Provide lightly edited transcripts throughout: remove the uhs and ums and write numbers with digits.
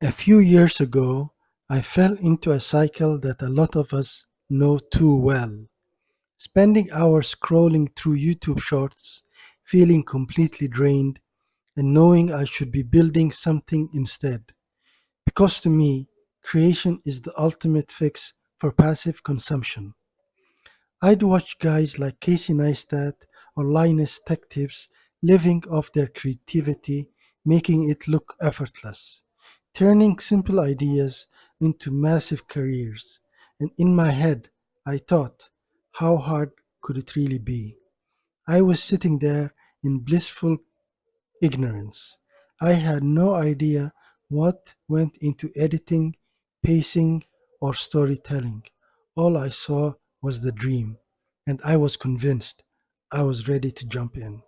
A few years ago, I fell into a cycle that a lot of us know too well. Spending hours scrolling through YouTube shorts, feeling completely drained, and knowing I should be building something instead. Because to me, creation is the ultimate fix for passive consumption. I'd watch guys like Casey Neistat or Linus Tech Tips living off their creativity, making it look effortless, turning simple ideas into massive careers. And in my head, I thought, how hard could it really be? I was sitting there in blissful ignorance. I had no idea what went into editing, pacing, or storytelling. All I saw was the dream, and I was convinced I was ready to jump in.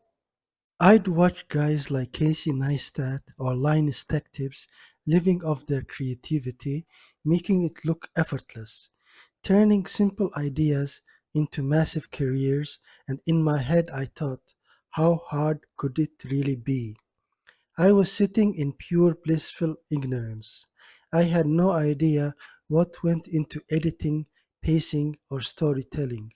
I'd watch guys like Casey Neistat or Linus Tech Tips living off their creativity, making it look effortless, turning simple ideas into massive careers, and in my head I thought, how hard could it really be? I was sitting in pure blissful ignorance. I had no idea what went into editing, pacing, or storytelling.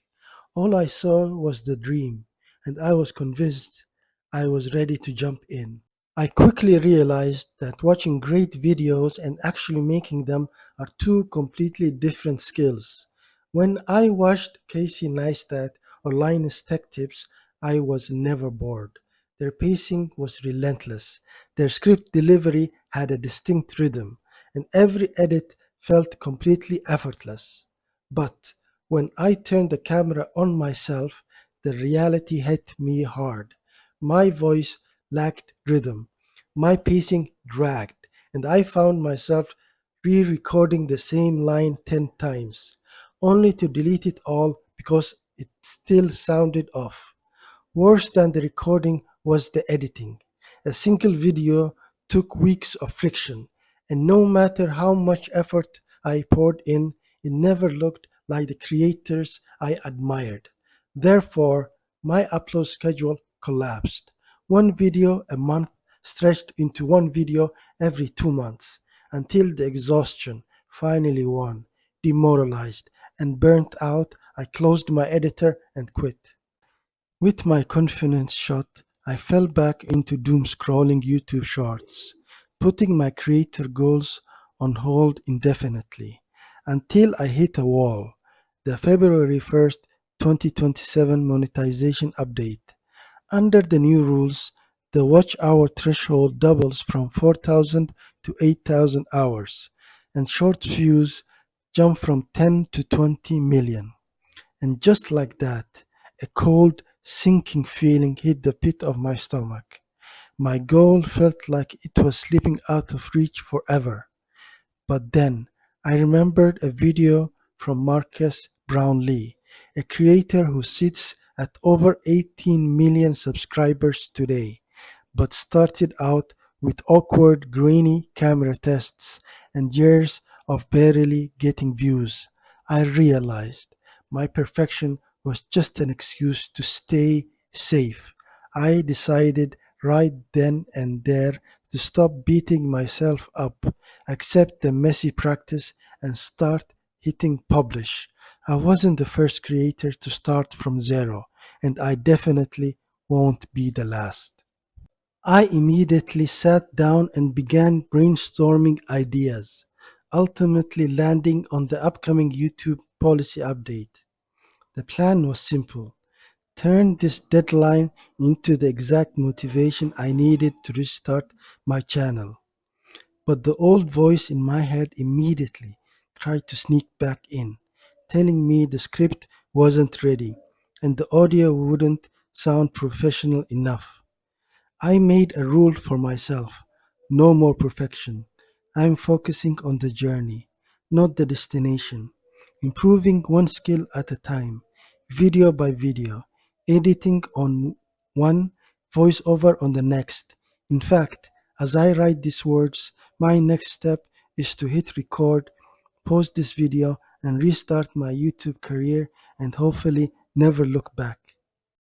All I saw was the dream, and I was convinced I was ready to jump in. I quickly realized that watching great videos and actually making them are two completely different skills. When I watched Casey Neistat or Linus Tech Tips, I was never bored. Their pacing was relentless. Their script delivery had a distinct rhythm, and every edit felt completely effortless. But when I turned the camera on myself, the reality hit me hard. My voice lacked rhythm. My pacing dragged, and I found myself re recording the same line 10 times, only to delete it all because it still sounded off. Worse than the recording was the editing. A single video took weeks of friction, and no matter how much effort I poured in, it never looked like the creators I admired. Therefore, my upload schedule collapsed. One video a month stretched into one video every 2 months until the exhaustion finally won. Demoralized and burnt out, I closed my editor and quit. With my confidence shot, I fell back into doom scrolling YouTube shorts, putting my creator goals on hold indefinitely until I hit a wall. The February 1st, 2027 monetization update. Under the new rules, the watch hour threshold doubles from 4,000 to 8,000 hours, and short views jump from 10 to 20 million. And just like that, a cold, sinking feeling hit the pit of my stomach. My goal felt like it was slipping out of reach forever. But then I remembered a video from Marcus Brownlee, a creator who sits at over 18 million subscribers today, but started out with awkward, grainy camera tests and years of barely getting views. I realized my perfection was just an excuse to stay safe. I decided right then and there to stop beating myself up, accept the messy practice, and start hitting publish. I wasn't the first creator to start from zero, and I definitely won't be the last. I immediately sat down and began brainstorming ideas, ultimately landing on the upcoming YouTube policy update. The plan was simple: turn this deadline into the exact motivation I needed to restart my channel. But the old voice in my head immediately tried to sneak back in, telling me the script wasn't ready and the audio wouldn't sound professional enough. I made a rule for myself: no more perfection. I'm focusing on the journey, not the destination. Improving one skill at a time, video by video, editing on one, voiceover on the next. In fact, as I write these words, my next step is to hit record, post this video, and restart my YouTube career and hopefully never look back.